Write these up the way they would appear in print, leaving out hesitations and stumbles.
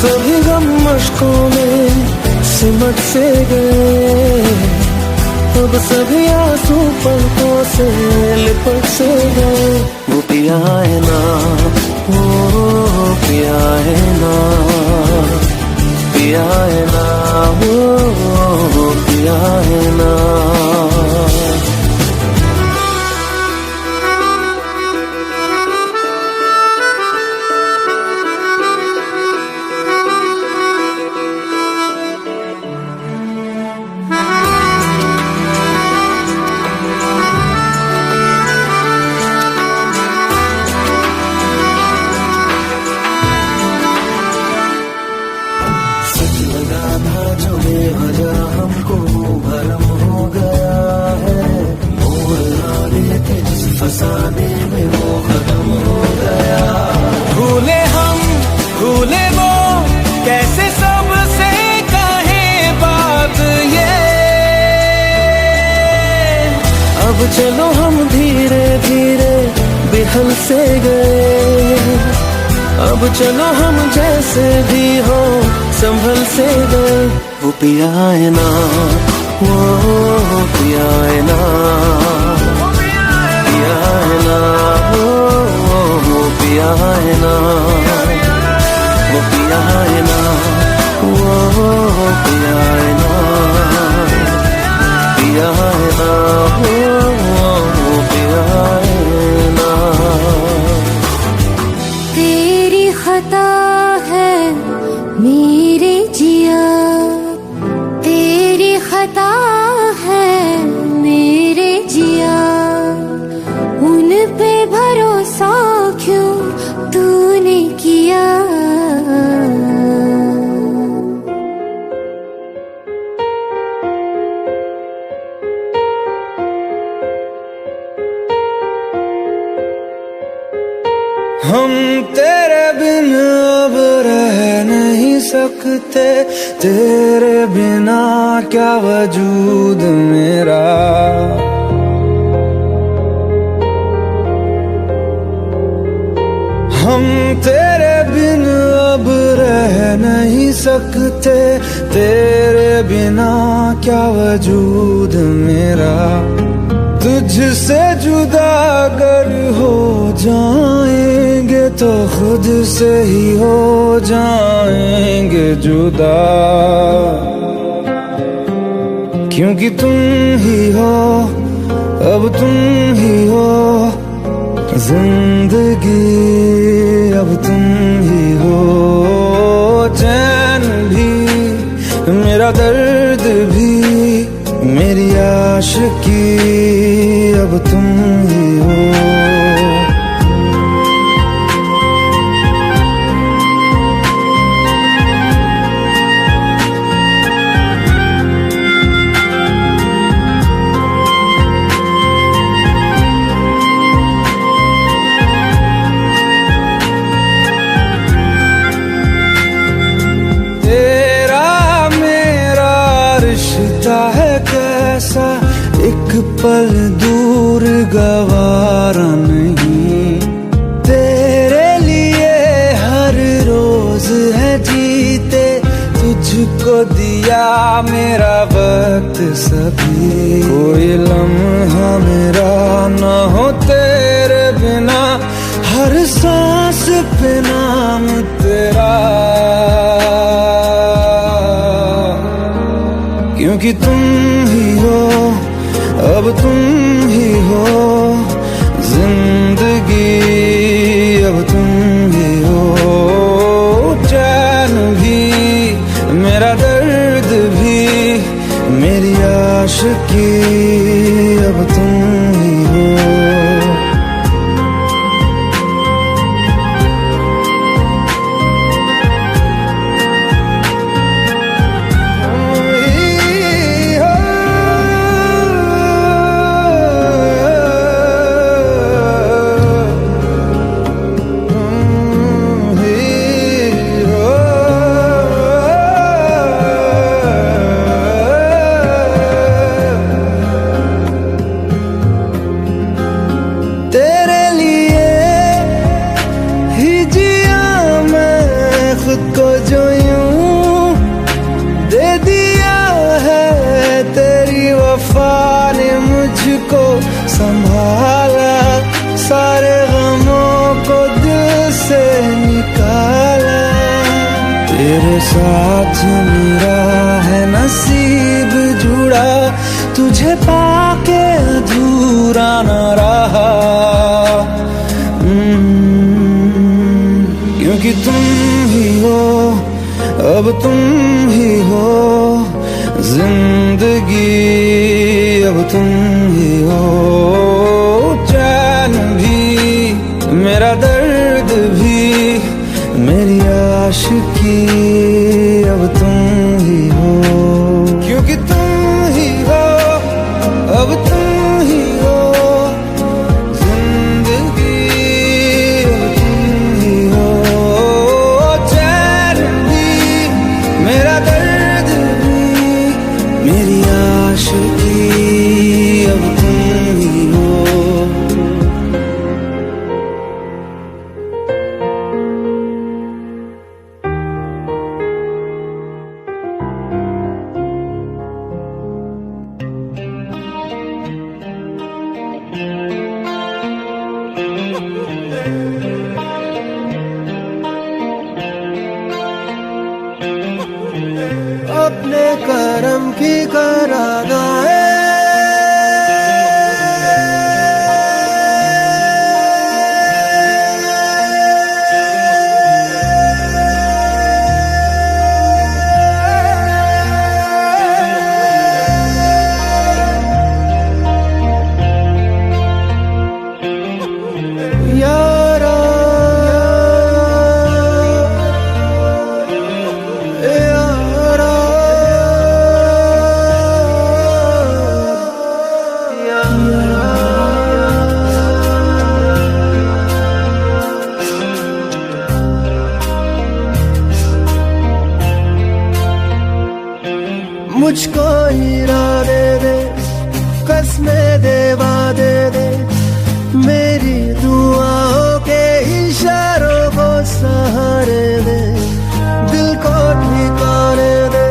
सभी गम मुश्कों में सिमट से गए, अब सभी आंसू पलकों से लिपट से गए। वो पिया है ना, वो पिया है ना, पिया है ना, वो पिया है ना। जो बेवजह हमको भरम हो गया है, मोड़ आगे के जिस फसाने में वो खत्म हो गया। भूले हम भूले वो, कैसे सबसे कहे बात ये। अब चलो हम धीरे धीरे बिहल से गए, अब चलो हम जैसे भी हो संभल से गए। वो पिया है ना, वो पिया है ना, पिया है ना, वो पिया है ना, वो पिया है ना, वो पिया है ना, पिया है ना, वो पिया है ना। तेरी खता है मेरे जिया, तेरी खता है मेरे जिया, उन पे भरोसा क्यों तूने किया। हम तेरे बिन अब रह नहीं सकते, तेरे बिना क्या वजूद मेरा। हम तेरे बिन अब रह नहीं सकते, तेरे बिना क्या वजूद मेरा। तुझसे जुदा अगर हो जाएंगे तो खुद से ही हो जाएंगे जुदा, क्योंकि तुम ही हो, अब तुम ही हो जिंदगी, अब तुम ही हो चैन भी, मेरा दर्द भी, मेरी आशिकी, अब तुम ही हो। तेरा मेरा रिश्ता है कैसा, एक पल दूर गवारा नहीं। तेरे लिए हर रोज है जीते, तुझको दिया मेरा वक्त सभी। कोई लम्हा मेरा न हो तेरे बिना, हर सांस पे नाम तेरा, क्योंकि तुम ही हो, अब तुम ही हो जिंदगी, अब तुम ही हो चैन भी, मेरा दर्द भी, मेरी आशिकी, अब तुम ही हो। तेरे साथ मेरा है नसीब जुड़ा, तुझे पाके अधूरा न रहा। क्योंकि तुम ही हो, अब तुम ही हो जिंदगी, अब तुम ही हो चैन भी, मेरा दर्द भी, मेरी आशिकी, अब तुम ही हो। क्योंकि तुम ही हो, अब तुम ही हो जिंदगी, अब तुम ही हो चैन भी, मेरा दर्द भी, मेरी आशिकी, अब तुम ही हो। अपने करम की करादाए, यारा मुझको हीरा दे दे, कसमें दे वादे दे, मेरी दुआओं के इशारों को सहारे दे, दिल को ठिकाने दे,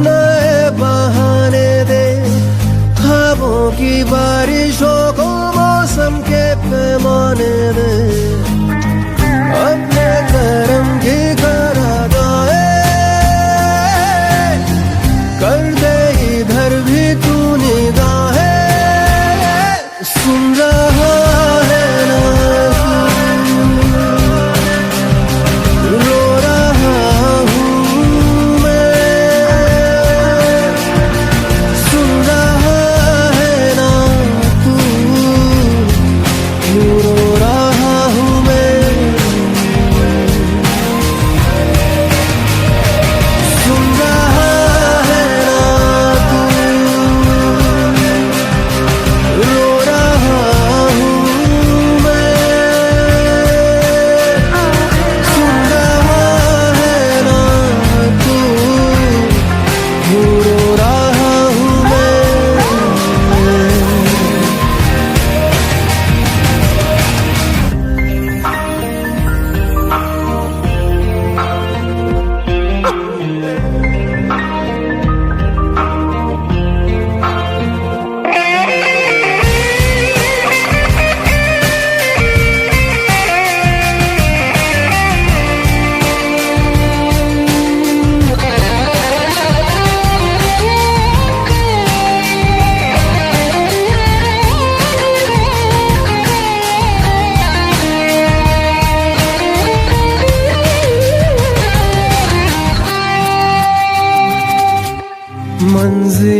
नए बहाने दे, ख्वाबों की बारिशों को मौसम के पैमाने दे। अपने करम की करादाए कर दे, इधर भी तू निगाहें, सुन रहा है ना तू, रो रहा हूँ मैं, सुन रहा है ना तू, क्यों रो रहा हूँ मैं, सुन रहा है ना तू, रो रहा हूँ मैं, सुन रहा है ना तू, क्यों रो रहा हूँ मैं।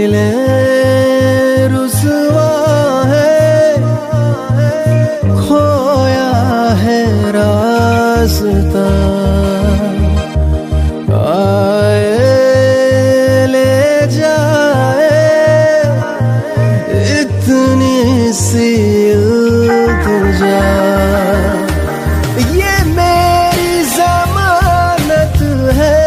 मंजिलें रुसवा है, खोया है रास्ता, आए ले जाए इतनी सी इल्तिजा, ये मेरी जमानत है,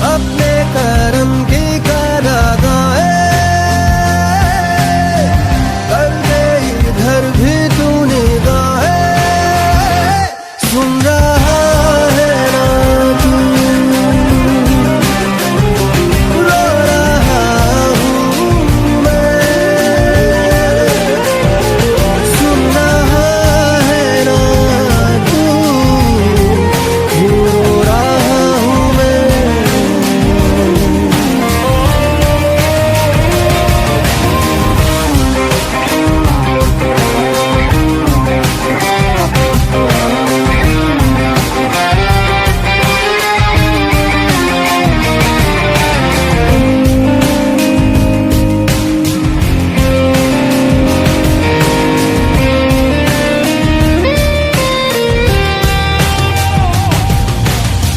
अपने करम की करादाए कर दे, इधर भी तू निगाहें, सुन रहा है ना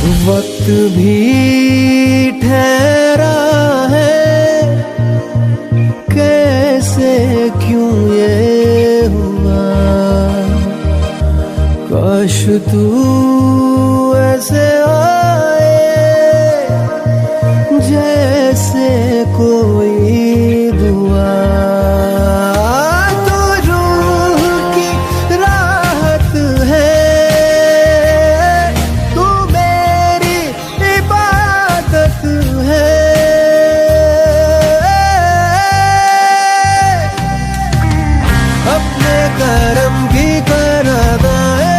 वक्त भी ठहरा है, कैसे क्यों ये हुआ। काश तू ऐसे आए जैसे कोई दुआ। तू रूह की राहत है, तू मेरी इबादत है। अपने करम की कर अदाए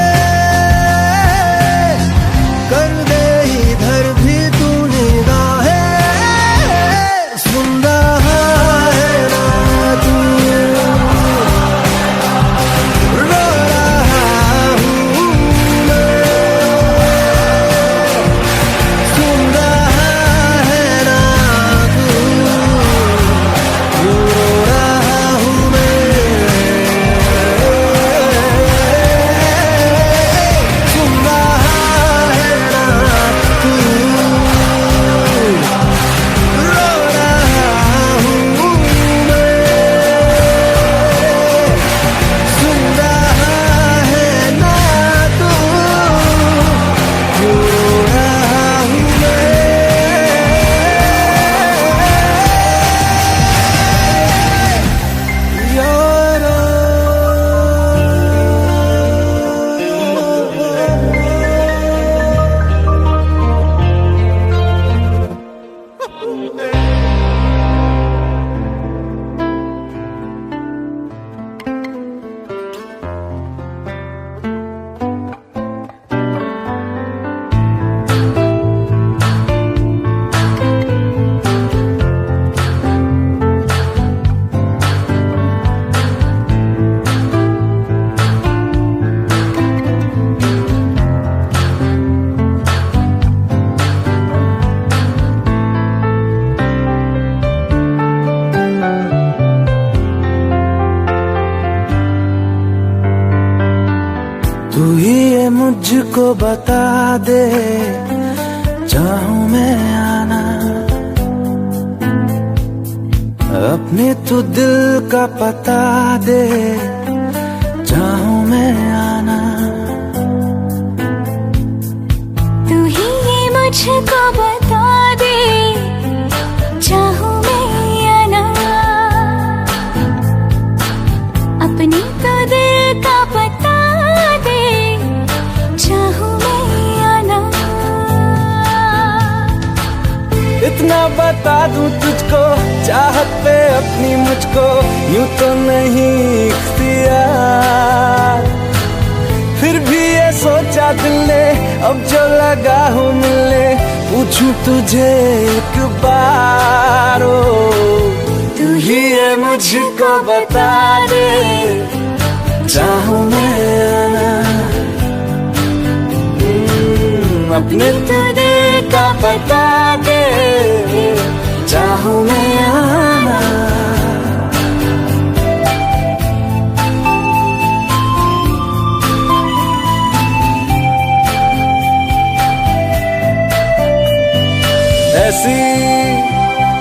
कर दे, इधर भी तू निगाहें। सुन रहा है ना तू, रो रहा हूँ मैं। सुन रहा है ना तू, रो रहा हूँ मैं। सुन रहा है ना तू, रो रहा हूँ मैं। सुन रहा है ना तू, रो रहा हूँ मैं। यारा तू ही ये मुझको बता दे, चाहूं मैं आना। अपने तू दिल का पता दे, चाहूं मैं आना। तू ही ये मुझको बता दे, चाहूं मैं आना। अपनी तो दिल का पता दे, चाहूं मैं आना। इतना बता दूं तुझको, चाहत पे अपनी मुझको यूं तो नहीं इख्तियार। फिर भी ये सोचा दिल ने, अब जो लगा हूँ मिलने, पूछूं तुझे एक बार। ओ तू ही ये मुझको बता दे, चाहूं मैं आना। अपने तो दिल का बता दे, चाहूं मैं आना। ऐसी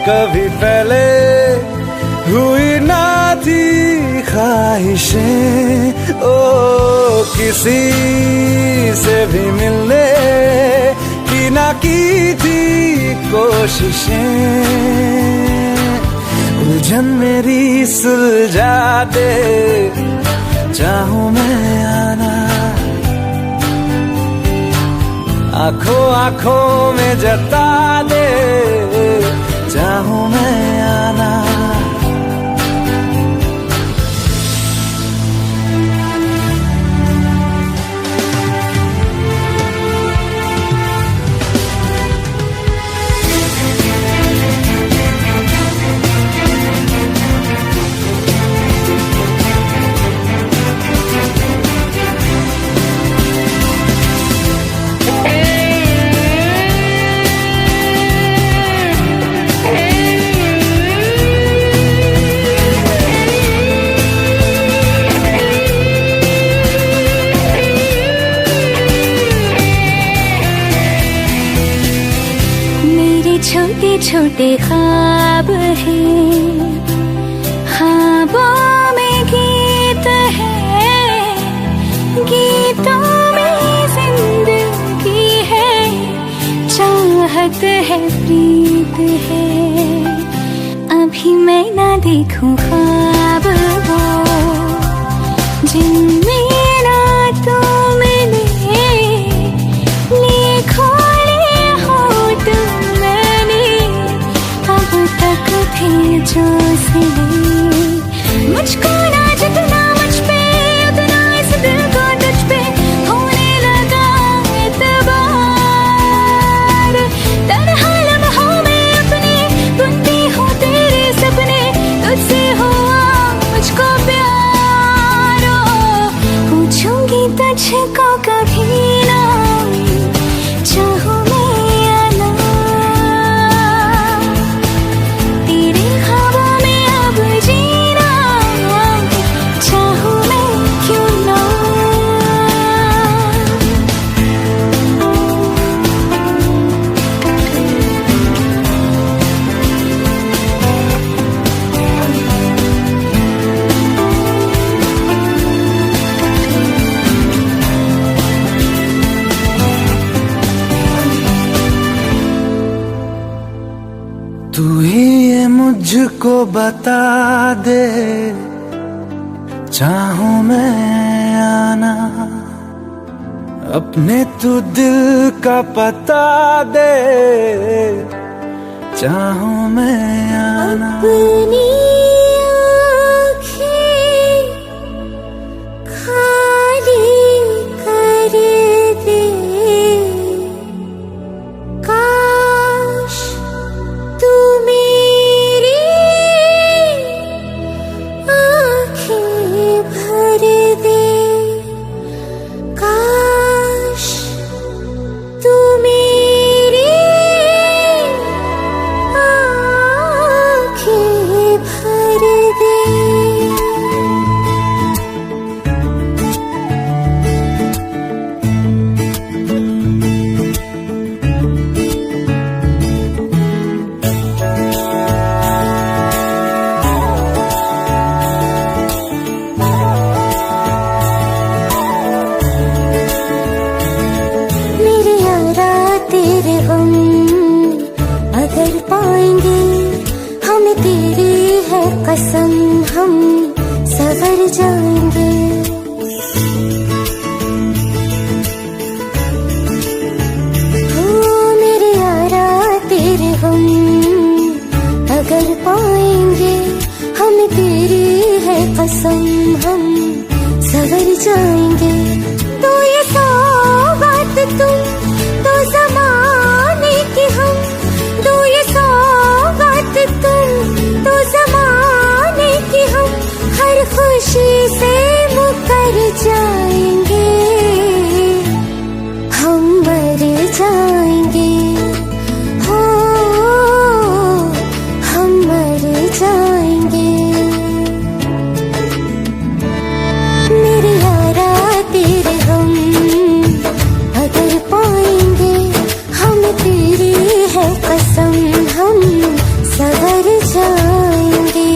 कभी पहले हुई ना थी ख्वाहिशें, ओ किसी से भी मिलने की ना की थी कोशिशें। उलझन मेरी सुलझा दे, चाहूं मैं आना। आंखों आंखों में जता दे, चाहूं मैं आना। छोटे ख्वाब हैं, ख्वाबों में गीत है, गीतों में जिंदगी है, चाहत है, प्रीत है। अभी मैं ना देखूं ख्वाब वो जिनमें ना तू मिले, लिखो जो सिले। मुझको ना जितना मुझ पे उतना इस दिल को तुझ पे होने लगा एतबार। तन्हा लम्हों में अपने बुनती हूँ तेरे सपने, तुझसे हुआ मुझको प्यार। पूछूंगी तुझको कभी ना, चाहूँ तू ही ये मुझको बता दे, चाहूं मैं आना, अपने तू दिल का पता दे, चाहूं मैं आना। अपनी आँखें खाली कर दे, काश तू मेरी आँखें भर दे, काश तू मेरी आँखें भर दे। तेरे हम अगर पाएंगे, हमें तेरी है कसम, हम सवर जाएंगे। हो मेरे यारा तेरे हम अगर पाएंगे, हमें तेरी है कसम, हम सवर जाएंगे। तो ये सौगात तुम तो ज़माने की हम, दो ये सौगात तुम तो ज़माने की हम, हर खुशी से मुकर जाएंगे, हम मर जाएंगे। हो हम मर जाएंगे। मेरे यारा तेरे हम अगर पाएंगे, हमें तेरी है कसम, हम सवर जाएंगे।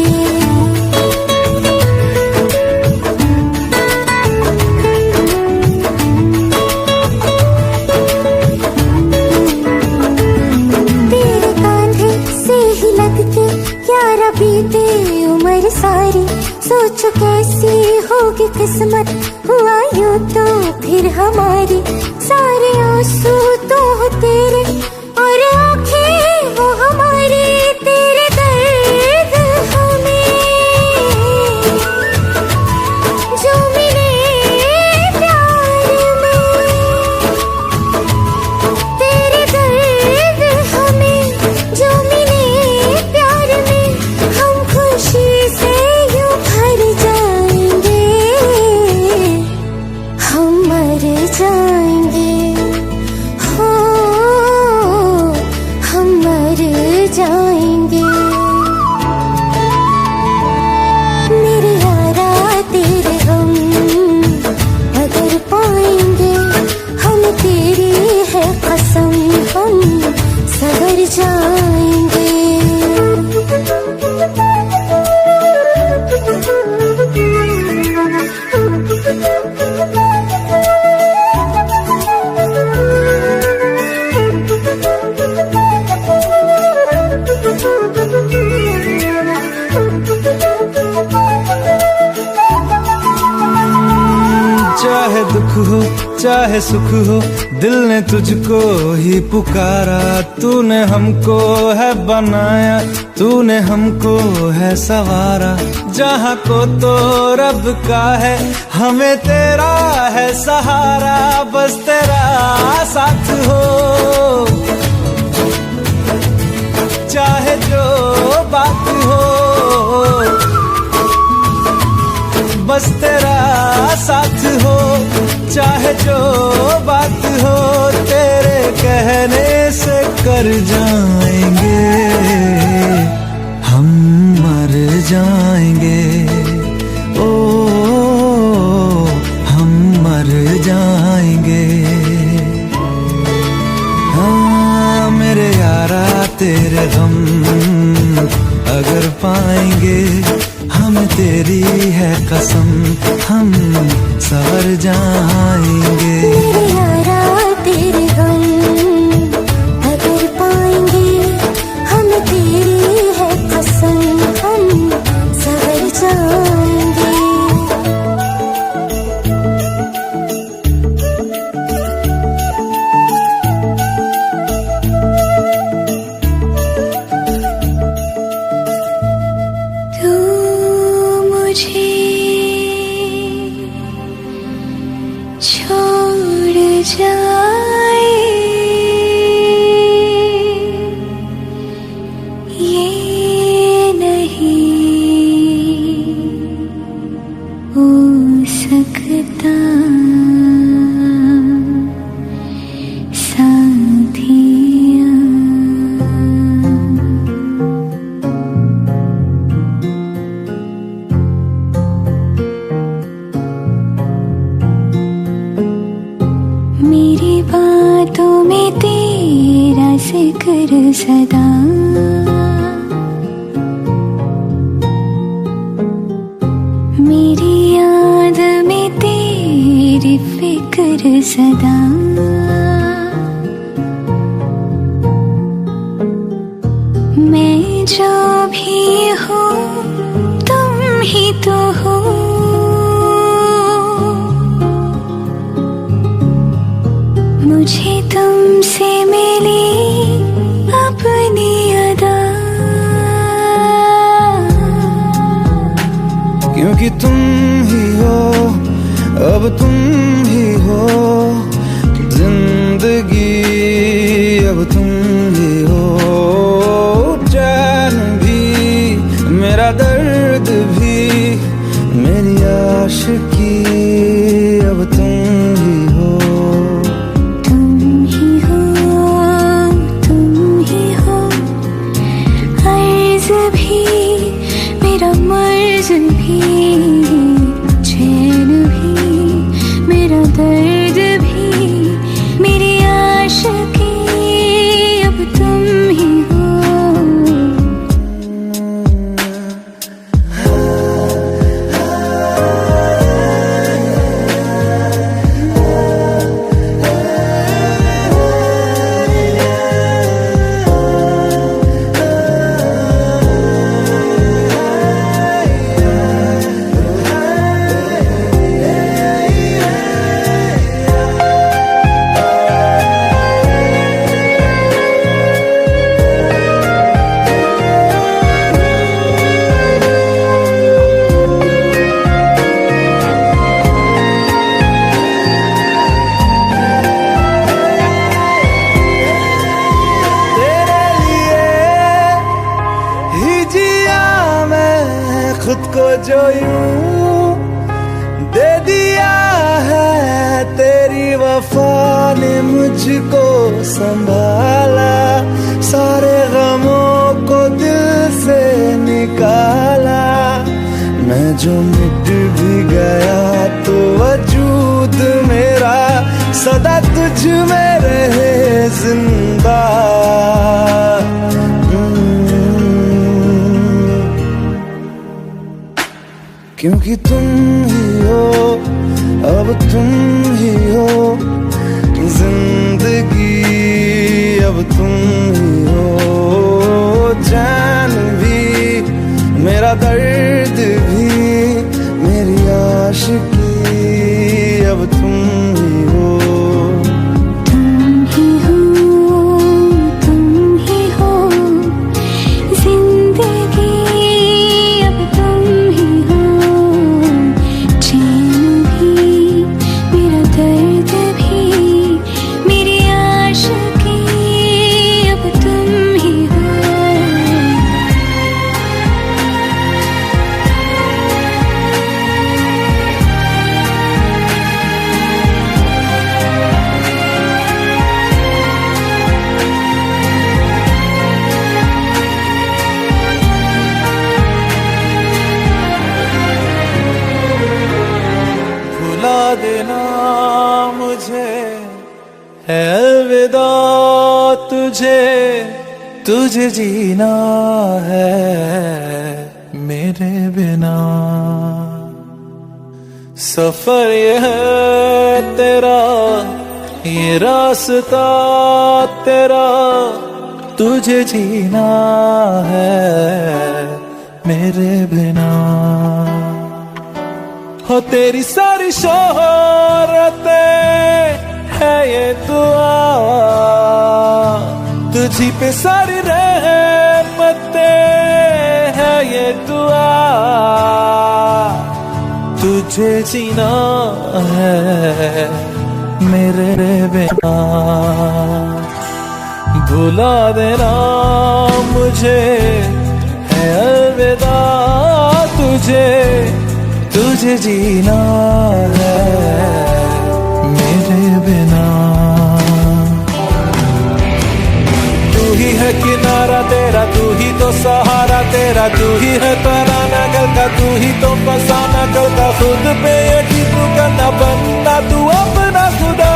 तेरे कांधे से ही लगके यारा बीते उम्र सारी, सोचो कैसी होगी किस्मत, हुआ यूं तो फिर हमारी। सारे आंसू तो हो तेरे और आँखें वो हमारी, तेरे दर्द हमें जो मिले प्यार में, तेरे दर्द हमें जो मिले प्यार में, हम खुशी से यूं भर जाएंगे, हम मर जाएंगे। हो हम मर जाएंगे। मेरे यारा तेरे हम अगर पाएंगे, हम तेरी है कसम, हम सवर जाएंगे। चाहे सुख हो दिल ने तुझको ही पुकारा। तूने हमको है बनाया, तूने हमको है सवारा। जहाँ को तो रब का है, हमें तेरा है सहारा। बस तेरा साथ हो, चाहे जो बात हो। बस तेरा साथ हो, चाहे जो बात हो। तेरे कहने से कर जाएंगे, हम मर जाएंगे। ओ हम मर जाएंगे। हाँ मेरे यारा तेरे गम अगर पाएंगे, हम तेरी है कसम हम सवर जाएंगे। मेरे यारा तेरे गम अगर पाएंगे, हम तेरी है कसम हम सवर जाएंगे। छोड़ जाए ये नहीं हो सकता साथिया। मेरी बातों में तेरा जिक्र सदा, मेरी याद में तेरी फिक्र सदा। मैं जो भी हूँ तुम ही तो हो। मुझे तुमसे मिली अपनी अदा, क्योंकि तुम ही हो अब तुम ही हो जिंदगी, अब तुम ही हो चैन भी मेरा दर्द भी मेरी आशिकी, अब तुम ही हो। मेरा मर्ज भी, चैन भी, मेरा दर्द भी, मेरी आशिकी, अब तुम ही हो। खुद को जो यूं दे दिया है, तेरी वफा ने मुझको संभाला। सारे गमों को दिल से निकाला। मैं जो मिट भी गया तो वजूद मेरा सदा तुझ में रहे जिंदा। क्योंकि तुम ही हो अब तुम ही हो जिंदगी, अब तुम ही हो चैन भी मेरा दर्द भी मेरी आशिकी, अब तुम ही हो। अलविदा तुझे, तुझे जीना है मेरे बिना। सफर ये है तेरा, ये रास्ता तेरा, तुझे जीना है मेरे बिना। हो तेरी सारी शोहरतें है ये दुआ, तुझी पे सारी रहमतें है ये दुआ। तुझे जीना है मेरे बिना। भुला देना मुझे है अलविदा तुझे, तुझे जीना है मेरे बिना। तू ही है किनारा तेरा, तू ही तो सहारा तेरा, तू ही है तराना गल का, तू ही तो फसाना गल का। खुद पे यकीन तू करना, बनना तू अपना खुदा।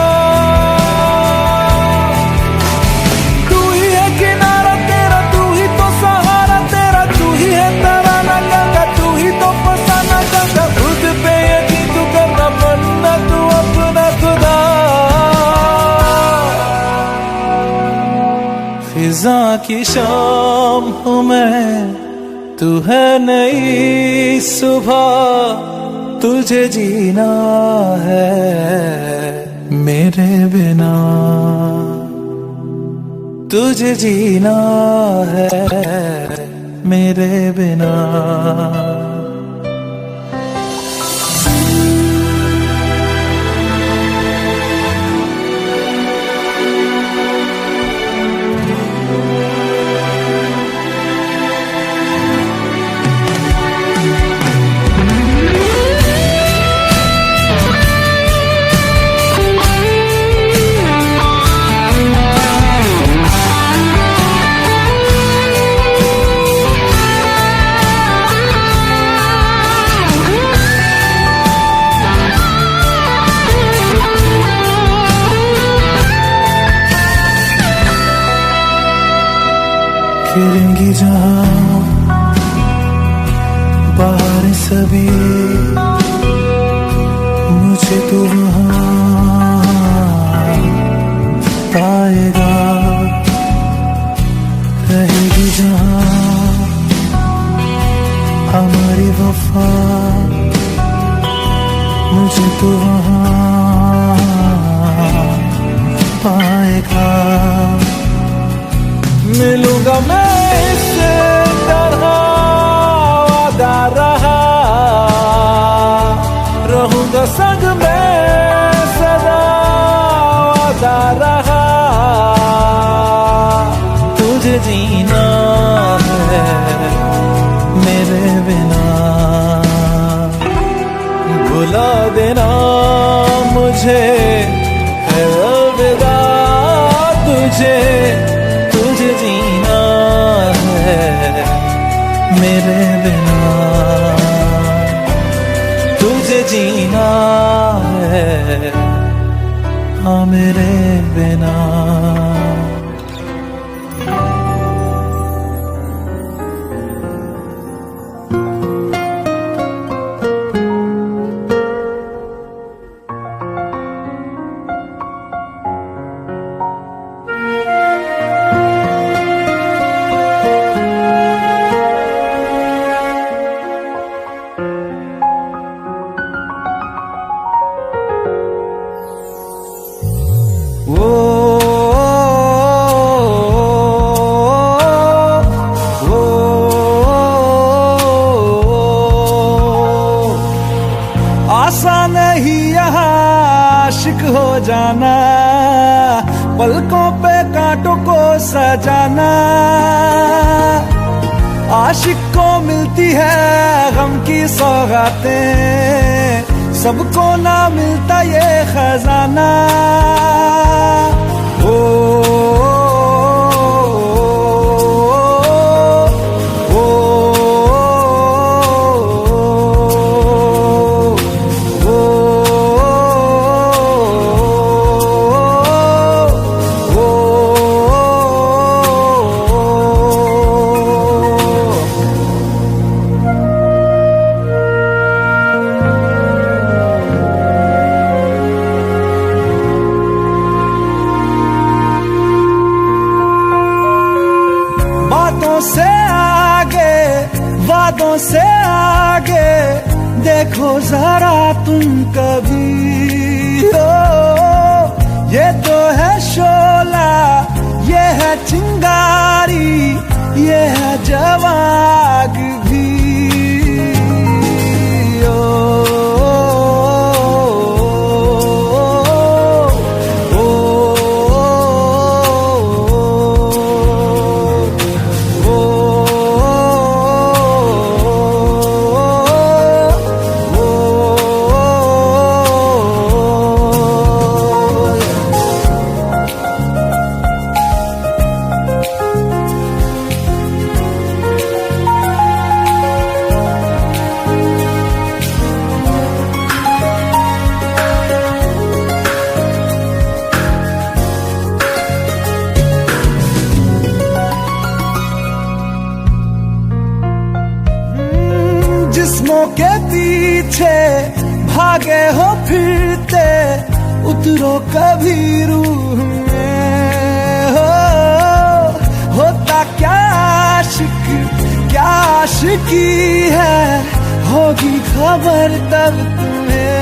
तू ही है किनारा तेरा, तू ही तो सहारा तेरा, तू ही है तराना गल का, तू ही तो फसाना गल का। खुद पे यकीन तू करना, बनना तू अपना खुदा। फिजा की शाम हूँ मैं, तू है नई सुबह, तुझे जीना है मेरे बिना। तुझे जीना है मेरे बिना। फिरेंगी जहाँ बाहर सभी, मुझे तो वहाँ पाएगा। रहेगी जहाँ हमारी वफा, मुझे तो वहाँ पाएगा। मिलूंगा मैं इससे तरह वादा रहा, रहूंगा संग में सदा वादा रहा। तुझे जीना है मेरे बिना। भुला देना मुझे है अलविदा तुझे, तुझे जीना है मेरे बिना। तुझे जीना है हाँ मेरे बिना। आसान नहीं यहाँ आशिक हो जाना, पलकों पे कांटों को सजाना। आशिक को मिलती है गम की सौगातें, सबको ना मिलता ये खजाना। सपनों से आगे, वादों से आगे देखो जरा तुम कभी। ओ, ये तो है शोला, ये है चिंगारी, ये है जवाग भी। जिस्मों के पीछे भागे हो फिरते, उतरो कभी रूह में। होता क्या आशिक, क्या आशिकी है, होगी खबर तब तुम्हें।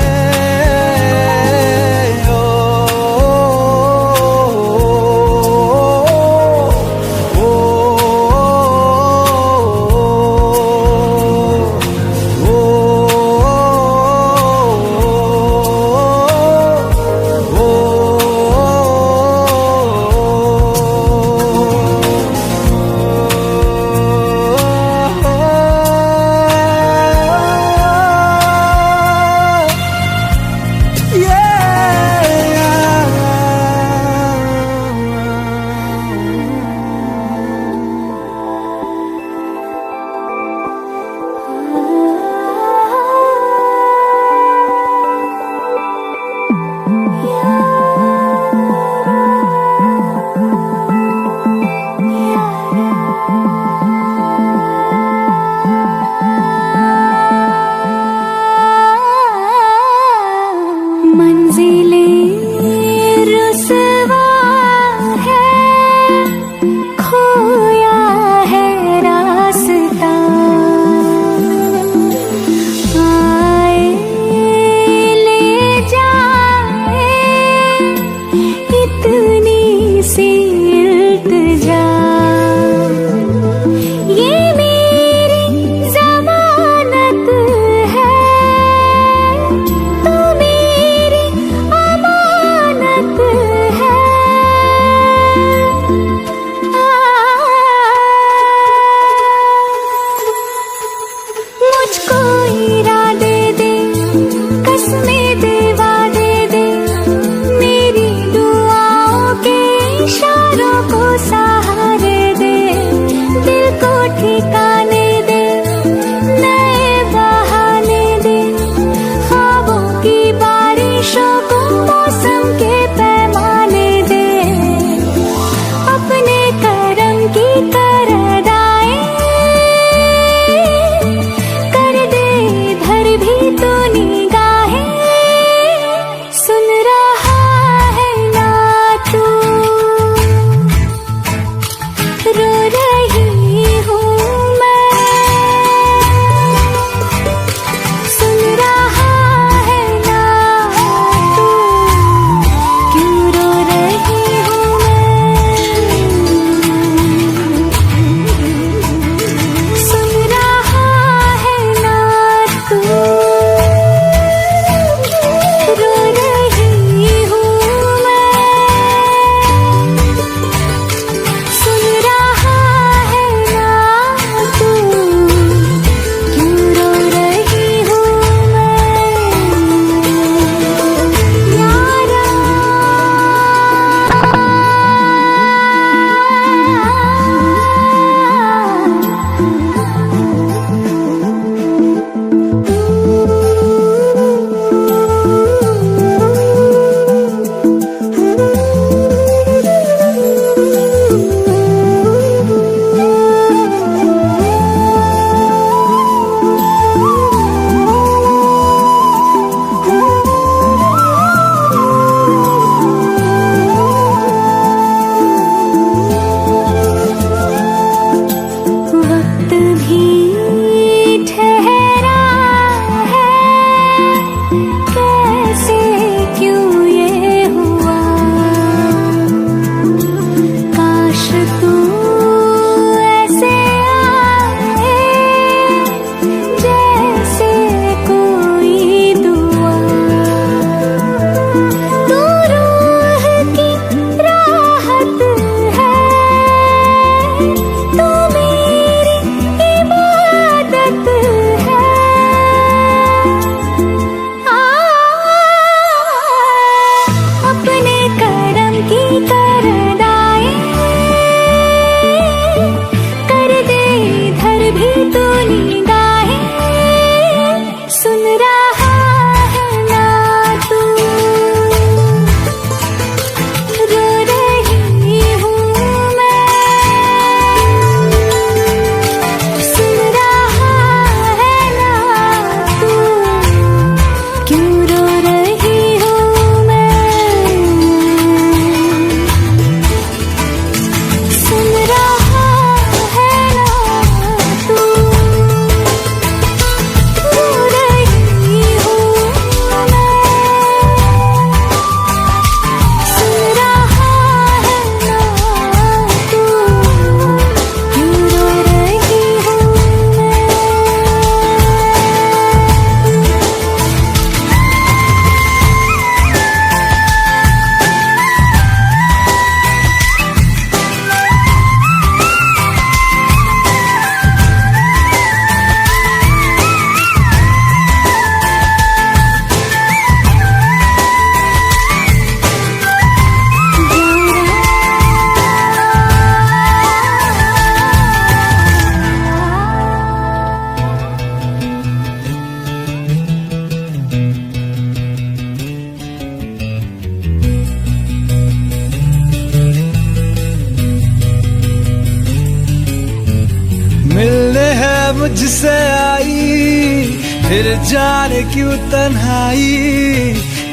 मुझसे आई, फिर जाने क्यों तन्हाई,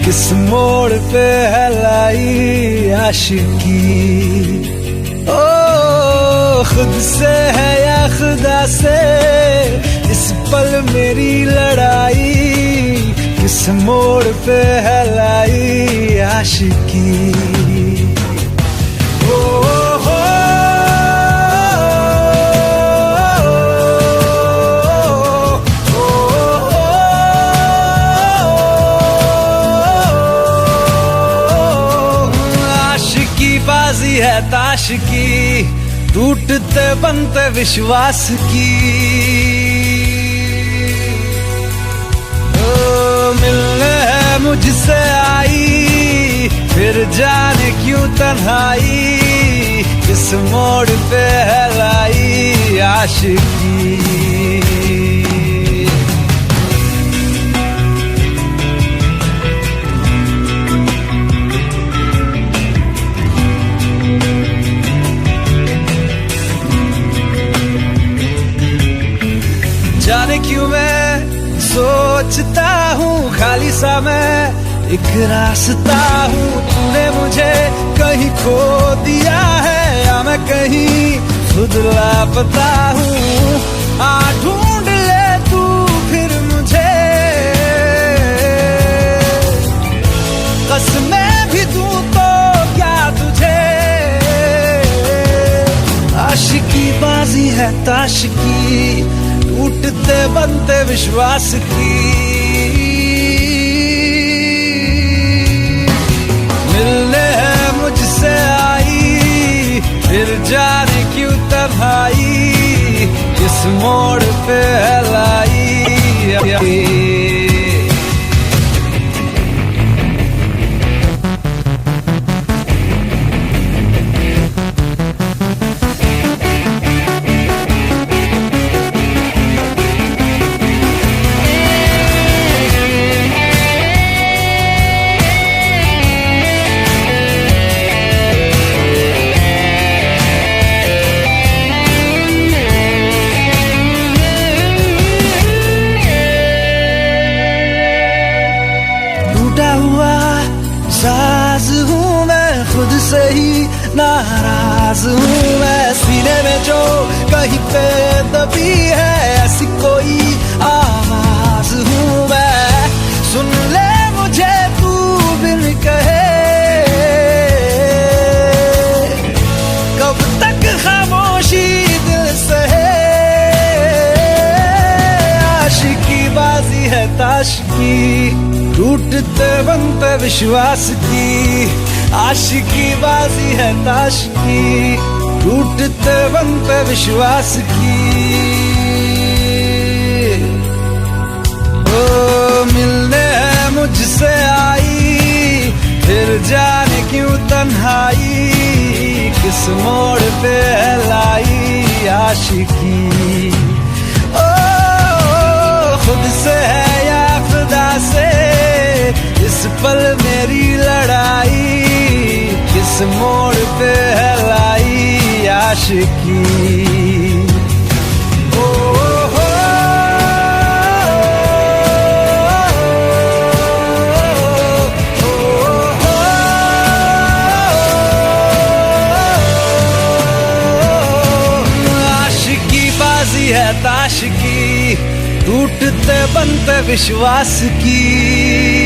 किस मोड़ पे है लाई आशिकी। ओ खुद से है या खुदा से इस पल मेरी लड़ाई, किस मोड़ पे है लाई आशिकी। बाजी है ताश की, टूटते बनते विश्वास की। ओ मिलने है मुझसे आई, फिर जाने क्यों तन्हाई, किस मोड़ पे है लाई आशिकी। जाने क्यों मैं सोचता हूँ खाली सा मैं एक रास्ता हूँ, तूने मुझे कहीं खो दिया है या मैं कहीं खुद लापता हूँ। आ ढूंढ ले तू फिर मुझे, कसमें भी दूँ तो क्या तुझे। आशिकी बाजी है ताश की, टूटते बनते विश्वास की। मिलने है मुझसे आई, फिर जाने क्यों तन्हाई, किस मोड़ पे है लाई। साज हूँ मैं खुद से ही नाराज हूँ मैं, सीने में जो कहीं पे दबी है ऐसी कोई आवाज हूँ मैं। सुन ले मुझे तू बिन कहे, कब तक खामोशी दिल सहे। आशिकी बाजी है ताश की, टूटते बनते विश्वास की। आशिकी बाजी है ताश की, टूटते बनते विश्वास की। ओ मिलने है मुझसे आई, फिर जाने क्यों तन्हाई, किस मोड़ पे है लाई आशिकी। ओ खुद से है या खुदा से इस पल मेरी लड़ाई, किस मोड़ पे है लाई आशिकी। आशिकी बाजी है ताश की, टूटते बनते विश्वास की।